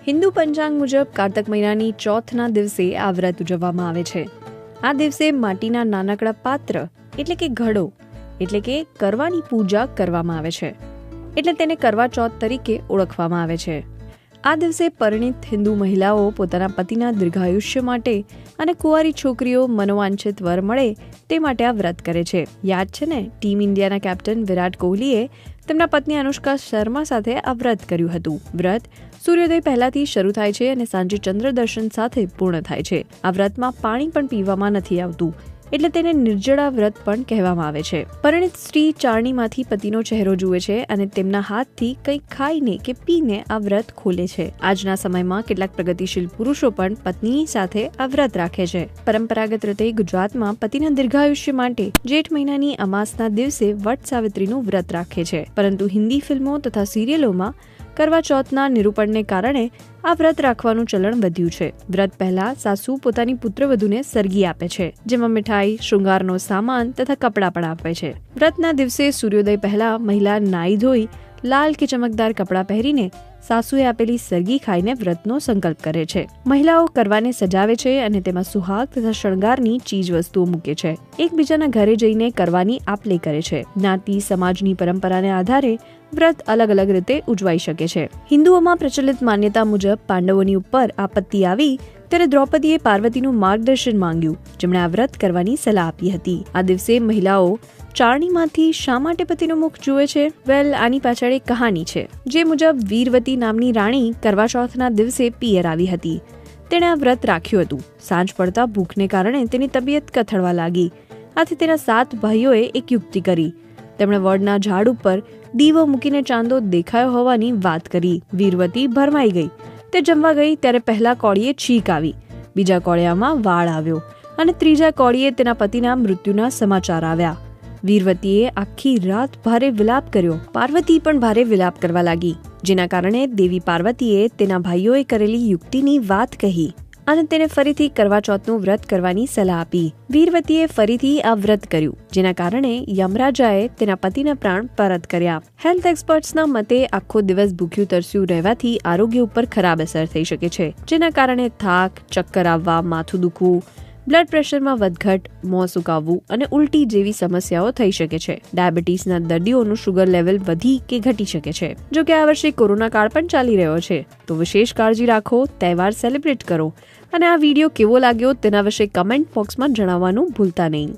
હિન્દુ પંચાંગ મુજબ કારતક મહિનાની ચોથના દિવસે આ વ્રત ઉજવવામાં આવે છે. આ દિવસે માટીના નાનકડા પાત્ર એટલે કે ઘડો એટલે કે કરવાની પૂજા કરવામાં આવે છે, એટલે તેને કરવા ચોથ તરીકે ઓળખવામાં આવે છે. આ દિવસે પરિણીત હિન્દુ મહિલાઓ પોતાના પતિના દીર્ઘાયુષ્ય માટે અને કુંવારી છોકરીઓ મનોવાંછિત વર મળે તે માટે આ વ્રત કરે છે. યાદ છે ને, ટીમ ઇન્ડિયાના કેપ્ટન વિરાટ કોહલીએ તેમના પત્ની અનુષ્કા શર્મા સાથે આ વ્રત કર્યું હતું. વ્રત સૂર્યોદય પહેલાથી શરૂ થાય છે અને સાંજે ચંદ્ર દર્શન સાથે પૂર્ણ થાય છે. આ વ્રતમાં પાણી પણ પીવામાં નથી આવતું, એટલે તેને નિર્જળા વ્રત પણ કહેવામાં આવે છે. પરિણીત સ્ત્રી ચારણીમાંથી પતિનો ચહેરો જુએ છે અને તેમના હાથથી કંઈક ખાઈને કે પીને આ વ્રત ખોલે છે. આજના સમયમાં કેટલાક પ્રગતિશીલ પુરુષો પણ પત્નીની સાથે આ વ્રત રાખે છે. પરંપરાગત રીતે ગુજરાતમાં પતિના દીર્ઘાયુષ્ય માટે જેઠ મહિનાની અમાસના દિવસે વટ સાવિત્રીનું વ્રત રાખે છે, પરંતુ હિન્દી ફિલ્મો તથા સિરિયલોમાં કરવા ચોથના નિરૂપણને કારણે આ વ્રત રાખવાનું ચલણ વધ્યું છે. વ્રત પહેલા સાસુ પોતાની પુત્રવધૂને સરગી આપે છે, જેમાં મીઠાઈ, શૃંગારનો સામાન તથા કપડાં પણ આપે છે. વ્રતના દિવસે સૂર્યોદય પહેલા મહિલા નાઈ ધોઈ લાલ કે ચમકદાર કપડાં પહેરીને સાસુએ આપેલી સરગી ખાઈને વ્રતનો સંકલ્પ કરે છે. મહિલાઓ કરવાને સજાવે છે અને તેમાં સુહાગ તથા શણગારની ચીજ વસ્તુઓ મૂકે છે. એકબીજાના ઘરે જઈને કરવાની આપ લે કરે છે. જ્ઞાતિ સમાજની પરંપરાને આધારે વ્રત અલગ અલગ રીતે ઉજવાઈ શકે છે. હિન્દુઓમાં પ્રચલિત માન્યતા મુજબ પાંડવોની ઉપર આપત્તિ આવી ત્યારે દ્રૌપદીએ પાર્વતીનું માર્ગદર્શન માંગ્યું, જેમણે આ વ્રત કરવાની સલાહ આપી હતી. આ દિવસે મહિલાઓ ચારણીમાંથી શા માટે પતિનું મુખ જુએ છે? આની પાછળ એક કહાની છે, જે મુજબ વીરવતી નામની રાણી કરવા ચોથના દિવસે પિયર આવી હતી. તેણે આ વ્રત રાખ્યું હતું. સાંજ પડતા ભૂખને કારણે તેની તબિયત કથળવા લાગી. આથી તેના 7 ભાઈઓએ એક યુક્તિ કરી. તેમણે વડના ઝાડ ઉપર દીવો મૂકીને ચાંદો દેખાયો હોવાની વાત કરી. વીરવતી ભરમાઈ ગઈ. તે જમવા ગઈ ત્યારે પહેલા કોળીએ છીંક આવી, બીજા કોળિયામાં વાળ આવ્યો અને ત્રીજા કોળીએ તેના પતિના મૃત્યુના સમાચાર આવ્યા. વીરવતીએ આખી રાત ભારે વિલાપ કર્યો. પાર્વતી પણ ભારે વિલાપ કરવા લાગી, જેના કારણે દેવી પાર્વતીએ તેના ભાઈઓએ કરેલી યુક્તિની વાત કહી અને તેને ફરીથી કરવા ચોથનું વ્રત કરવાની સલાહ આપી. વીરવતીએ ફરીથી આ વ્રત કર્યું, જેના કારણે યમરાજાએ તેના પતિના પ્રાણ પરત કર્યા. હેલ્થ એક્સપર્ટ્સના મતે આખો દિવસ ભૂખ્યું તરસ્યું રહેવાથી આરોગ્ય ઉપર ખરાબ અસર થઈ શકે છે, જેના કારણે થાક, ચક્કર આવવા, માથું દુખવું, બ્લડ પ્રેશરમાં વધઘટ, મોં સુકાવવું અને ઉલટી જેવી સમસ્યાઓ થઈ શકે છે. ડાયાબિટીસના દર્દીઓનું શુગર લેવલ વધી કે ઘટી શકે છે. જો કે આ વર્ષે કોરોના કાળ પણ ચાલી રહ્યો છે, તો વિશેષ કાળજી રાખો, તહેવાર સેલિબ્રેટ કરો અને આ વિડીયો કેવો લાગ્યો તેના વિશે કમેન્ટ બોક્સમાં જણાવવાનું ભૂલતા નહીં.